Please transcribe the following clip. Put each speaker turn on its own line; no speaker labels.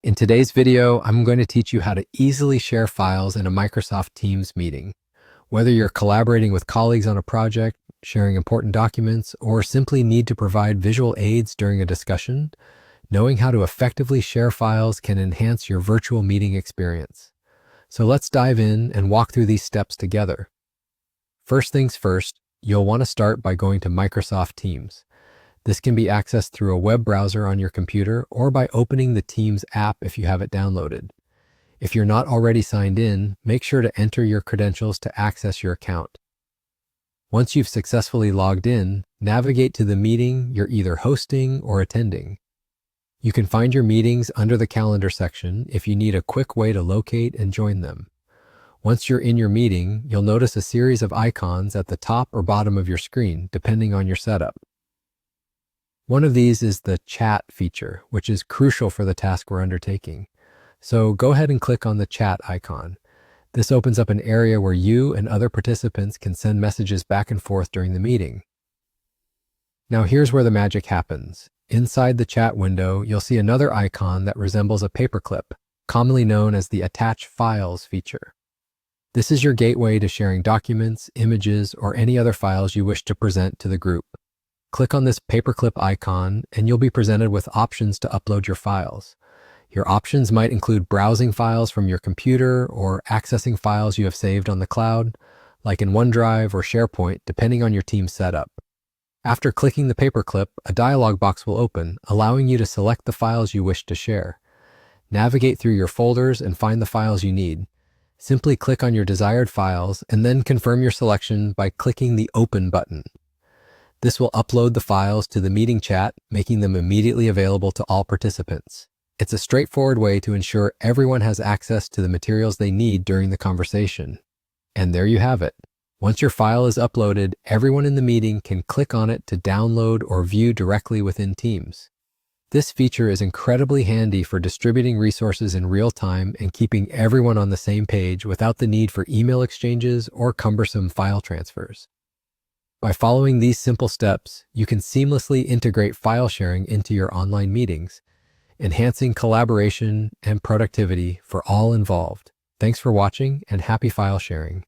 In today's video, I'm going to teach you how to easily share files in a Microsoft Teams meeting. Whether you're collaborating with colleagues on a project, sharing important documents, or simply need to provide visual aids during a discussion, knowing how to effectively share files can enhance your virtual meeting experience. So let's dive in and walk through these steps together. First things first, you'll want to start by going to Microsoft Teams. This can be accessed through a web browser on your computer or by opening the Teams app if you have it downloaded. If you're not already signed in, make sure to enter your credentials to access your account. Once you've successfully logged in, navigate to the meeting you're either hosting or attending. You can find your meetings under the calendar section if you need a quick way to locate and join them. Once you're in your meeting, you'll notice a series of icons at the top or bottom of your screen, depending on your setup. One of these is the chat feature, which is crucial for the task we're undertaking. So go ahead and click on the chat icon. This opens up an area where you and other participants can send messages back and forth during the meeting. Now here's where the magic happens. Inside the chat window, you'll see another icon that resembles a paperclip, commonly known as the Attach Files feature. This is your gateway to sharing documents, images, or any other files you wish to present to the group. Click on this paperclip icon and you'll be presented with options to upload your files. Your options might include browsing files from your computer or accessing files you have saved on the cloud, like in OneDrive or SharePoint, depending on your team's setup. After clicking the paperclip, a dialog box will open, allowing you to select the files you wish to share. Navigate through your folders and find the files you need. Simply click on your desired files and then confirm your selection by clicking the Open button. This will upload the files to the meeting chat, making them immediately available to all participants. It's a straightforward way to ensure everyone has access to the materials they need during the conversation. And there you have it. Once your file is uploaded, everyone in the meeting can click on it to download or view directly within Teams. This feature is incredibly handy for distributing resources in real time and keeping everyone on the same page without the need for email exchanges or cumbersome file transfers. By following these simple steps, you can seamlessly integrate file sharing into your online meetings, enhancing collaboration and productivity for all involved. Thanks for watching and happy file sharing.